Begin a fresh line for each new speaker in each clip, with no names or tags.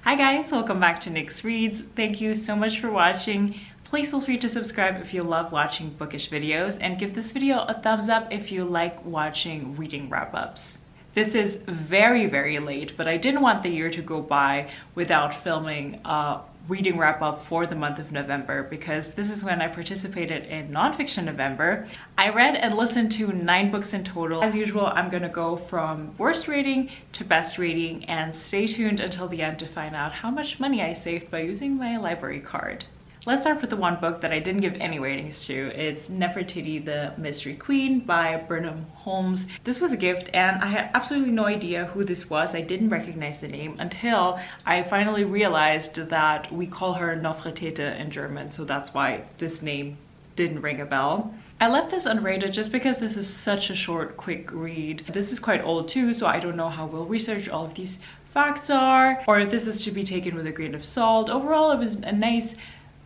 Hi guys, welcome back to Nyx Reads. Thank you so much for watching. Please feel free to subscribe if you love watching bookish videos, and give this video a thumbs up if you like watching reading wrap-ups. This is very, very late, but I didn't want the year to go by without filming a reading wrap-up for the month of November, because this is when I participated in Nonfiction November. I read and listened to 9 books in total. As usual, I'm gonna go from worst rating to best rating, and stay tuned until the end to find out how much money I saved by using my library card. Let's start with the one book that I didn't give any ratings to. It's Nefertiti, the Mystery Queen by Burnham, Holmes. This was a gift and I had absolutely no idea who this was. I didn't recognize the name until I finally realized that we call her Nefertiti in German, so that's why this name didn't ring a bell. I left this unrated just because this is such a short, quick read. This is quite old too, so I don't know how well researched all of these facts are, or if this is to be taken with a grain of salt. Overall, it was a nice,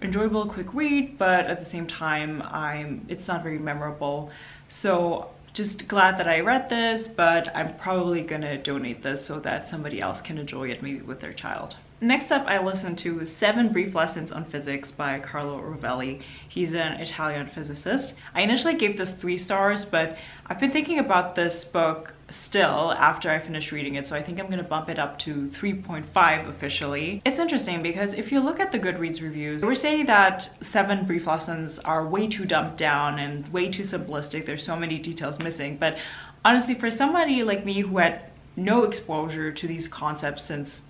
enjoyable, quick read, but at the same time it's not very memorable. So just glad that I read this, but I'm probably gonna donate this so that somebody else can enjoy it, maybe with their child. Next up, I listened to 7 Brief Lessons on Physics by Carlo Rovelli. He's an Italian physicist. I initially gave this 3 stars, but I've been thinking about this book still after I finished reading it, so I think I'm gonna bump it up to 3.5 officially. It's interesting because if you look at the Goodreads reviews, they were saying that 7 Brief Lessons are way too dumbed down and way too simplistic. There's so many details missing, but honestly, for somebody like me who had no exposure to these concepts since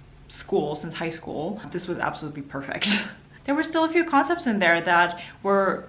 high school, this was absolutely perfect. There were still a few concepts in there that were,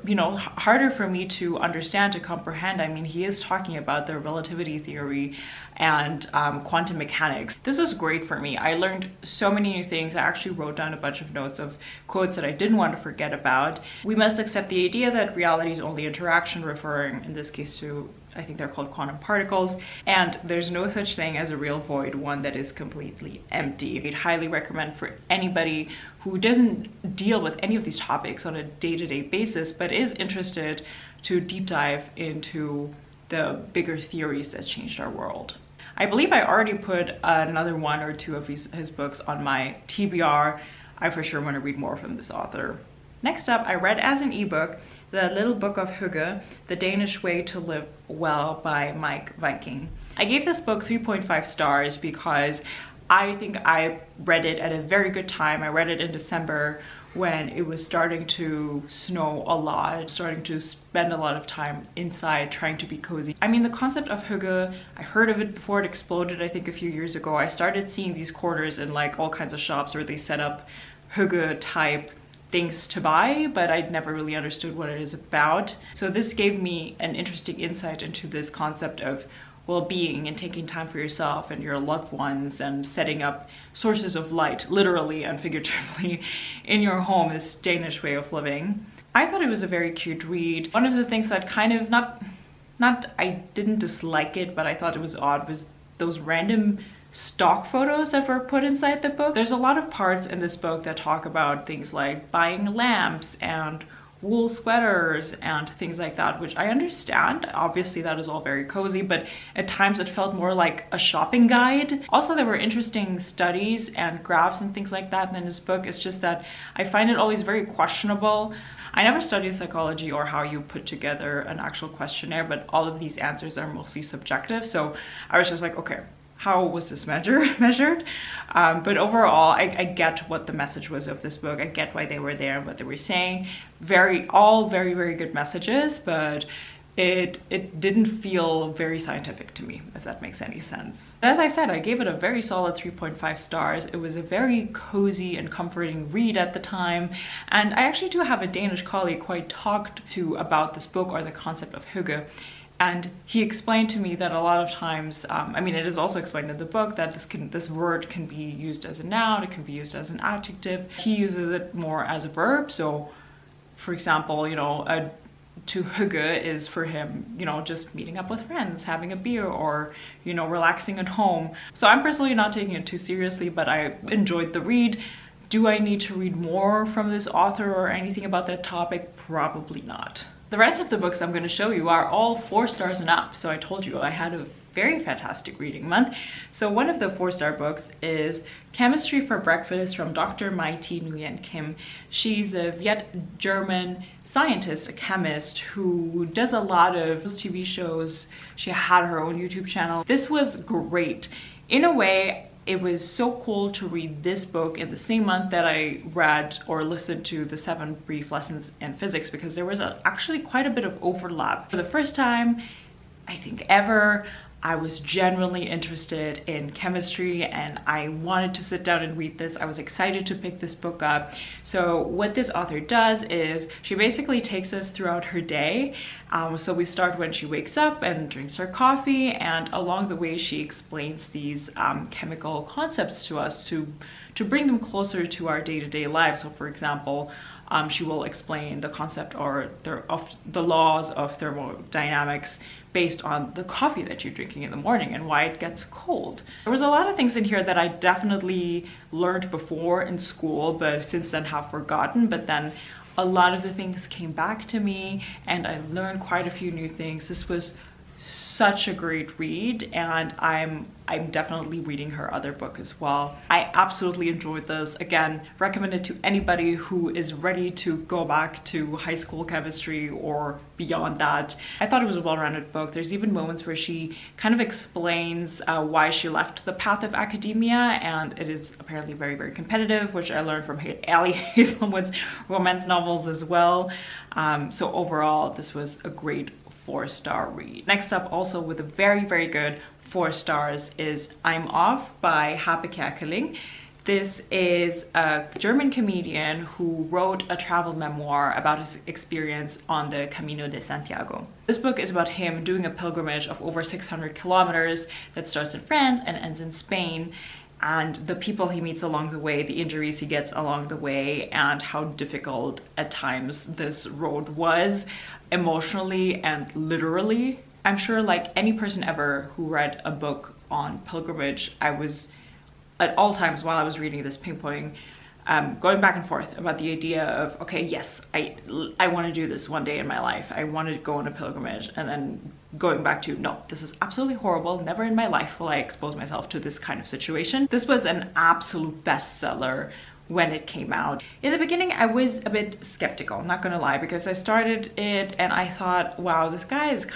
harder for me to understand, to comprehend. I mean, he is talking about the relativity theory and quantum mechanics. This was great for me. I learned so many new things. I actually wrote down a bunch of notes of quotes that I didn't want to forget about. We must accept the idea that reality is only interaction, referring in this case to, I think they're called quantum particles, and there's no such thing as a real void, one that is completely empty. I'd highly recommend for anybody who doesn't deal with any of these topics on a day-to-day basis, but is interested to deep dive into the bigger theories that changed our world. I believe I already put another 1 or 2 of his books on my TBR. I for sure want to read more from this author. Next up, I read as an ebook The Little Book of Hygge, The Danish Way to Live Well by Meik, Wiking. I gave this book 3.5 stars because I think I read it at a very good time. I read it in December when it was starting to snow a lot, starting to spend a lot of time inside trying to be cozy. I mean, the concept of Hygge, I heard of it before it exploded, I think a few years ago. I started seeing these quarters in like all kinds of shops where they set up Hygge type things to buy, but I'd never really understood what it is about. So this gave me an interesting insight into this concept of well-being and taking time for yourself and your loved ones and setting up sources of light, literally and figuratively, in your home, this Danish way of living. I thought it was a very cute read. One of the things that kind of I didn't dislike it, but I thought it was odd, was those random stock photos that were put inside the book. There's a lot of parts in this book that talk about things like buying lamps and wool sweaters and things like that, which I understand. Obviously that is all very cozy, but at times it felt more like a shopping guide. Also, there were interesting studies and graphs and things like that in this book. It's just that I find it always very questionable. I never studied psychology or how you put together an actual questionnaire, but all of these answers are mostly subjective. So I was just like, okay, how was this measured? But overall, I get what the message was of this book. I get why they were there and what they were saying. All very, very good messages, but it didn't feel very scientific to me, if that makes any sense. As I said, I gave it a very solid 3.5 stars. It was a very cozy and comforting read at the time. And I actually do have a Danish colleague who I talked to about this book or the concept of Hygge. And he explained to me that a lot of times, I mean, it is also explained in the book that this word can be used as a noun, it can be used as an adjective. He uses it more as a verb. So, for example, to hygge is for him, just meeting up with friends, having a beer, or, relaxing at home. So I'm personally not taking it too seriously, but I enjoyed the read. Do I need to read more from this author or anything about that topic? Probably not. The rest of the books I'm going to show you are all 4 stars and up. So I told you I had a very fantastic reading month. So one of the 4-star books is Chemistry for Breakfast from Dr. Mai The Nguyen-Kim. She's a Viet German scientist, a chemist who does a lot of TV shows. She had her own YouTube channel. This was great. In a way, it was so cool to read this book in the same month that I read or listened to the 7 Brief Lessons in Physics, because there was actually quite a bit of overlap. For the first time, I think ever, I was genuinely interested in chemistry and I wanted to sit down and read this. I was excited to pick this book up. So what this author does is she basically takes us throughout her day. So we start when she wakes up and drinks her coffee, and along the way she explains these chemical concepts to us to bring them closer to our day-to-day lives. So for example, she will explain the concept of the laws of thermodynamics based on the coffee that you're drinking in the morning and why it gets cold. There was a lot of things in here that I definitely learned before in school, but since then have forgotten. But then a lot of the things came back to me and I learned quite a few new things. This was such a great read, and I'm definitely reading her other book as well. I absolutely enjoyed this. Again, recommend it to anybody who is ready to go back to high school chemistry or beyond that. I thought it was a well-rounded book. There's even moments where she kind of explains why she left the path of academia, and it is apparently very, very competitive, which I learned from Ali Hazelwood's romance novels as well. So overall, this was a great 4-star read. Next up, also with a very, very good 4 stars, is I'm Off by Hape Kerkeling. This is a German comedian who wrote a travel memoir about his experience on the Camino de Santiago. This book is about him doing a pilgrimage of over 600 kilometers that starts in France and ends in Spain, and the people he meets along the way, the injuries he gets along the way, and how difficult at times this road was, emotionally and literally. I'm sure, like any person ever who read a book on pilgrimage, I was at all times while I was reading this pinpointing, going back and forth about the idea of, okay, yes, I want to do this one day in my life. I want to go on a pilgrimage, and then going back to, no, this is absolutely horrible. Never in my life will I expose myself to this kind of situation. This was an absolute bestseller when it came out. In the beginning, I was a bit skeptical, not gonna lie, because I started it and I thought, wow, this guy is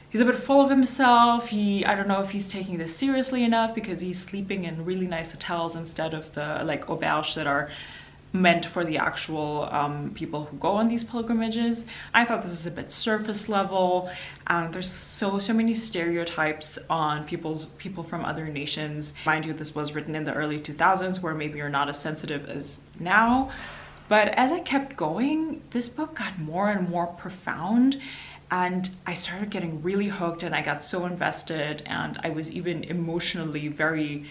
he's a bit full of himself. I don't know if he's taking this seriously enough, because he's sleeping in really nice hotels instead of the like auberges that are meant for the actual people who go on these pilgrimages. I thought this is a bit surface level. There's so many stereotypes on people from other nations. Mind you, this was written in the early 2000s, where maybe you're not as sensitive as now. But as I kept going, this book got more and more profound, and I started getting really hooked, and I got so invested, and I was even emotionally very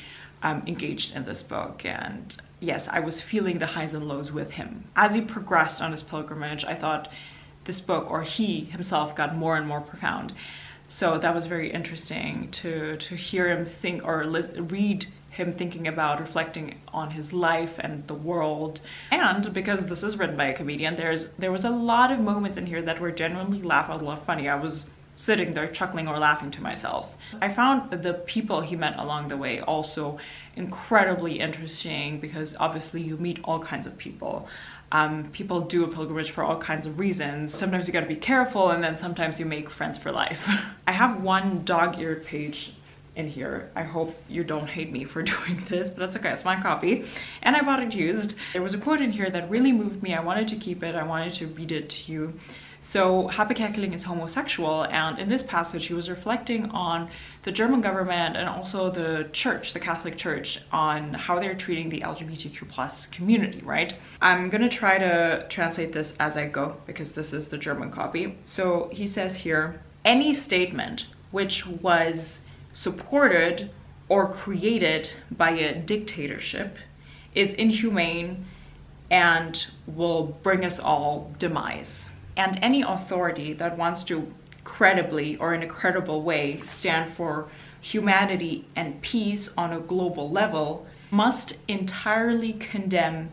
engaged in this book. And yes, I was feeling the highs and lows with him. As he progressed on his pilgrimage, I thought this book, or he himself, got more and more profound. So that was very interesting to hear him think, or read him thinking about, reflecting on his life and the world. And because this is written by a comedian, there was a lot of moments in here that were genuinely laugh out loud funny. I was sitting there chuckling or laughing to myself. I found the people he met along the way also incredibly interesting, because obviously you meet all kinds of people. People do a pilgrimage for all kinds of reasons. Sometimes you gotta be careful, and then sometimes you make friends for life. I have one dog-eared page in here. I hope you don't hate me for doing this, but that's okay, it's my copy. And I bought it used. There was a quote in here that really moved me. I wanted to keep it, I wanted to read it to you. So Hape Kerkeling is homosexual, and in this passage he was reflecting on the German government and also the church, the Catholic Church, on how they're treating the LGBTQ+ community, right? I'm gonna try to translate this as I go, because this is the German copy. So he says here, any statement which was supported or created by a dictatorship is inhumane and will bring us all demise. And any authority that wants to credibly or in a credible way stand for humanity and peace on a global level must entirely condemn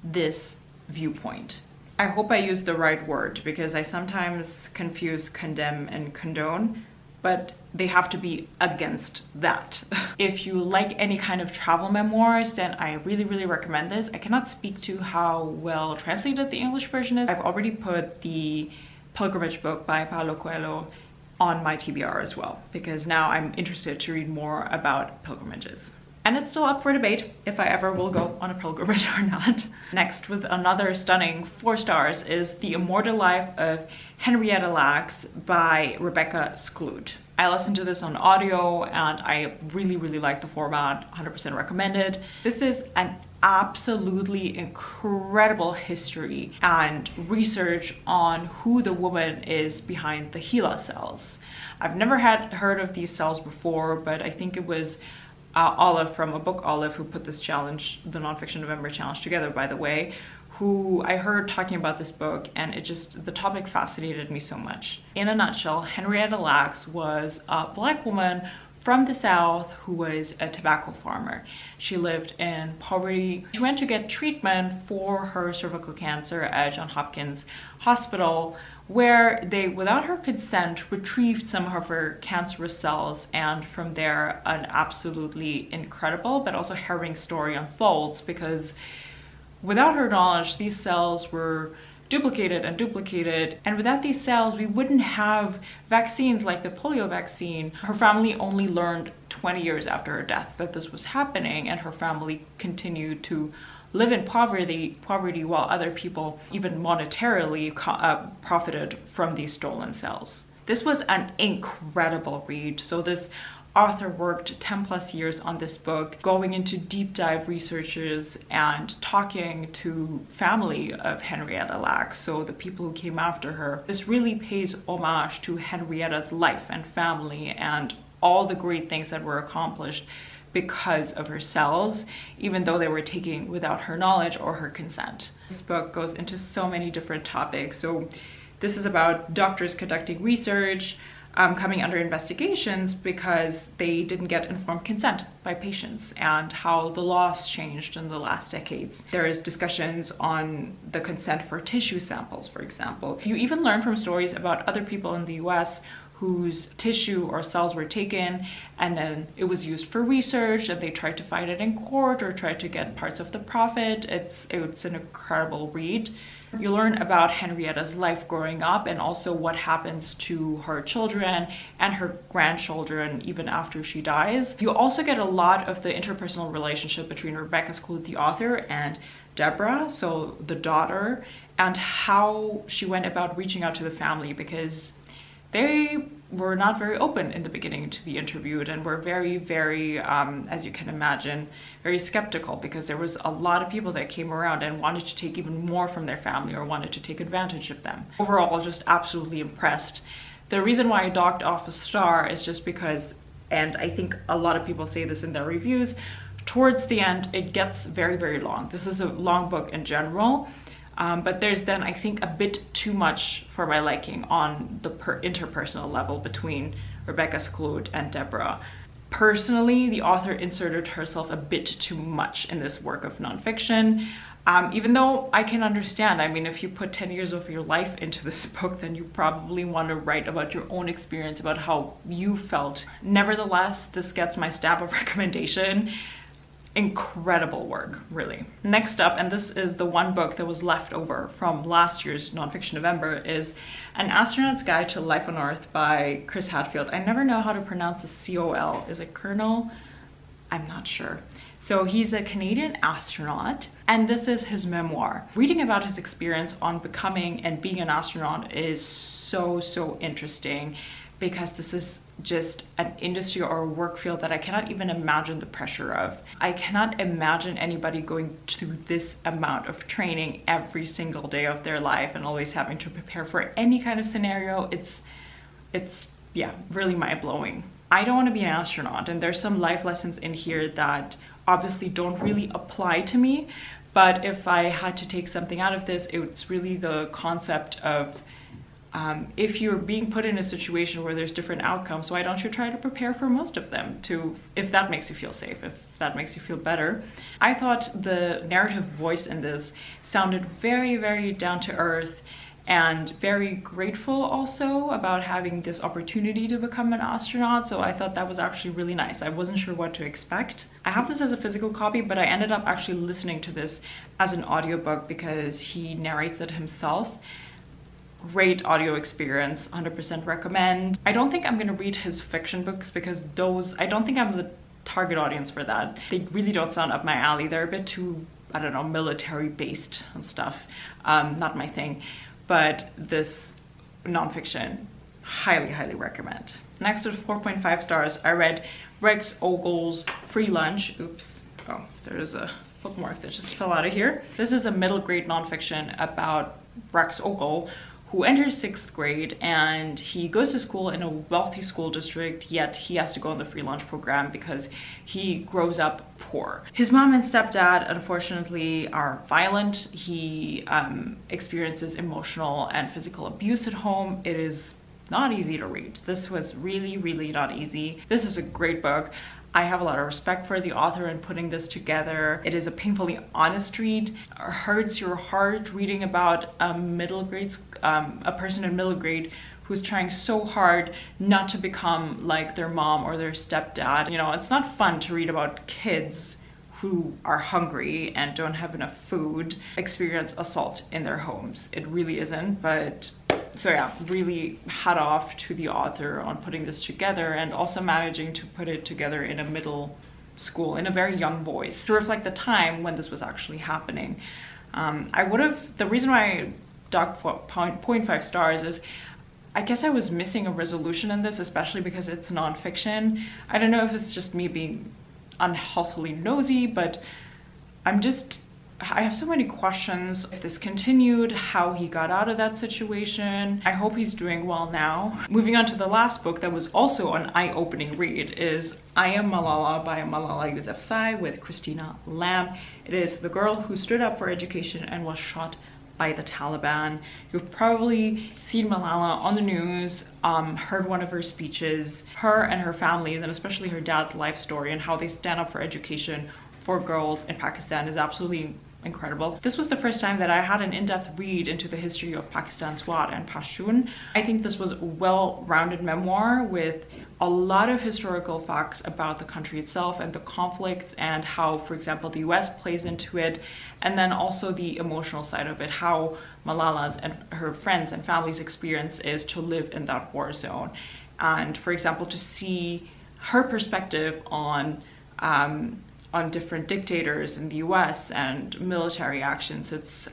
this viewpoint. I hope I used the right word, because I sometimes confuse condemn and condone, but they have to be against that. If you like any kind of travel memoirs, then I really, really recommend this. I cannot speak to how well translated the English version is. I've already put the Pilgrimage book by Paulo Coelho on my TBR as well, because now I'm interested to read more about pilgrimages. And it's still up for debate if I ever will go on a pilgrimage or not. Next, with another stunning 4 stars, is The Immortal Life of Henrietta Lacks by Rebecca Skloot. I listened to this on audio and I really, really like the format, 100% recommended. This is an absolutely incredible history and research on who the woman is behind the HeLa cells. I've never heard of these cells before, but I think it was Olive from a book Olive who put this challenge, the Nonfiction November challenge, together, by the way, who I heard talking about this book, and the topic fascinated me so much. In a nutshell, Henrietta Lacks was a Black woman from the South who was a tobacco farmer. She lived in poverty. She went to get treatment for her cervical cancer at Johns Hopkins Hospital, where they, without her consent, retrieved some of her cancerous cells, and from there an absolutely incredible but also harrowing story unfolds, because without her knowledge these cells were duplicated, and without these cells we wouldn't have vaccines like the polio vaccine. Her family only learned 20 years after her death that this was happening, and her family continued to live in poverty while other people, even monetarily, profited from these stolen cells. This was an incredible read. So this author worked 10+ years on this book, going into deep dive researches and talking to family of Henrietta Lacks, so the people who came after her. This really pays homage to Henrietta's life and family and all the great things that were accomplished because of her cells, even though they were taken without her knowledge or her consent. This book goes into so many different topics. So this is about doctors conducting research, coming under investigations because they didn't get informed consent by patients, and how the laws changed in the last decades. There is discussions on the consent for tissue samples, for example. You even learn from stories about other people in the US whose tissue or cells were taken and then it was used for research, and they tried to fight it in court or tried to get parts of the profit. It's an incredible read. You learn about Henrietta's life growing up, and also what happens to her children and her grandchildren even after she dies. You also get a lot of the interpersonal relationship between Rebecca Skloot, the author, and Deborah, so the daughter, and how she went about reaching out to the family, because they were not very open in the beginning to be interviewed and were very, very, as you can imagine, very skeptical, because there was a lot of people that came around and wanted to take even more from their family or wanted to take advantage of them. Overall, just absolutely impressed. The reason why I docked off a star is just because, and I think a lot of people say this in their reviews, towards the end it gets very, very long. This is a long book in general. But there's then, I think, a bit too much for my liking on the interpersonal level between Rebecca Skloot and Deborah. Personally, the author inserted herself a bit too much in this work of nonfiction, even though I can understand. I mean, if you put 10 years of your life into this book, then you probably want to write about your own experience, about how you felt. Nevertheless, this gets my stamp of recommendation. Incredible work, really. Next up, and this is the one book that was left over from last year's Nonfiction November, is An Astronaut's Guide to Life on Earth by Chris Hadfield. I never know how to pronounce the C-O-L. Is it Colonel? I'm not sure. So he's a Canadian astronaut, and this is his memoir. Reading about his experience on becoming and being an astronaut is so interesting, because this is just an industry or a work field that I cannot even imagine the pressure of. I cannot imagine anybody going through this amount of training every single day of their life and always having to prepare for any kind of scenario. It's yeah, really mind-blowing. I don't want to be an astronaut, and there's some life lessons in here that obviously don't really apply to me, but if I had to take something out of this, it's really the concept of if you're being put in a situation where there's different outcomes, why don't you try to prepare for most of them, if that makes you feel safe, if that makes you feel better. I thought the narrative voice in this sounded very, very down to earth and very grateful also about having this opportunity to become an astronaut. So I thought that was actually really nice. I wasn't sure what to expect. I have this as a physical copy, but I ended up actually listening to this as an audiobook because he narrates it himself. Great audio experience, 100% recommend. I don't think I'm gonna read his fiction books because those, I don't think I'm the target audience for that. They really don't sound up my alley. They're a bit too, I don't know, military based and stuff. Not my thing. But this nonfiction, highly recommend. Next with 4.5 stars, I read Rex Ogle's Free Lunch. Oops, oh, there's a bookmark that just fell out of here. This is a middle grade nonfiction about Rex Ogle, who enters 6th grade, and he goes to school in a wealthy school district, yet he has to go on the free lunch program because he grows up poor. His mom and stepdad, unfortunately, are violent. He experiences emotional and physical abuse at home. It is not easy to read. This was really not easy. This is a great book. I have a lot of respect for the author in putting this together. It is a painfully honest read. It hurts your heart reading about a person in middle grade who's trying so hard not to become like their mom or their stepdad. You know, it's not fun to read about kids who are hungry and don't have enough food experience assault in their homes. It really isn't, but so yeah, really hat off to the author on putting this together and also managing to put it together in a middle school, in a very young voice, to reflect the time when this was actually happening. The reason why I docked for 0.5 stars is I guess I was missing a resolution in this, especially because it's nonfiction. I don't know if it's just me being unhealthily nosy, but I have so many questions. If this continued, how he got out of that situation. I hope he's doing well now. Moving on to the last book that was also an eye-opening read is I Am Malala by Malala Yousafzai with Christina Lamb. It is the girl who stood up for education and was shot by the Taliban. You've probably seen Malala on the news, heard one of her speeches. Her and her families, and especially her dad's life story and how they stand up for education for girls in Pakistan is absolutely incredible. This was the first time that I had an in-depth read into the history of Pakistan Swat and Pashtun. I think this was a well-rounded memoir with a lot of historical facts about the country itself and the conflicts and how, for example, the US plays into it, and then also the emotional side of it, how Malala's and her friends and family's experience is to live in that war zone. And for example, to see her perspective on different dictators in the US and military actions, it's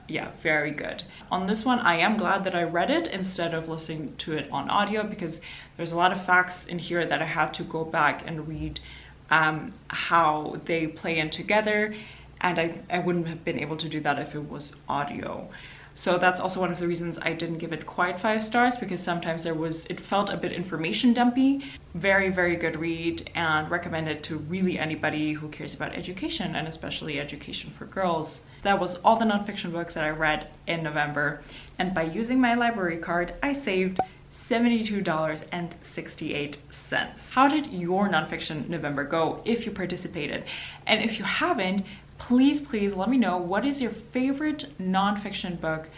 yeah, very good. On this one, I am glad that I read it instead of listening to it on audio, because there's a lot of facts in here that I had to go back and read how they play in together, and I wouldn't have been able to do that if it was audio. So that's also one of the reasons I didn't give it quite 5 stars, because sometimes it felt a bit information dumpy. Very, very good read, and recommend it to really anybody who cares about education, and especially education for girls. That was all the nonfiction books that I read in November, and by using my library card, I saved $72.68. How did your nonfiction November go if you participated? And if you haven't, please let me know, what is your favorite nonfiction book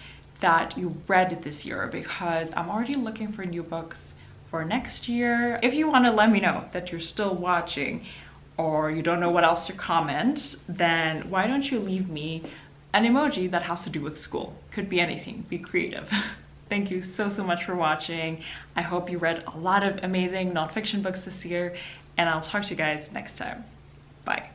that you read this year, because I'm already looking for new books for next year. If you want to let me know that you're still watching or you don't know what else to comment, then why don't you leave me an emoji that has to do with school? Could be anything, be creative. Thank you so much for watching. I hope you read a lot of amazing nonfiction books this year, and I'll talk to you guys next time. Bye.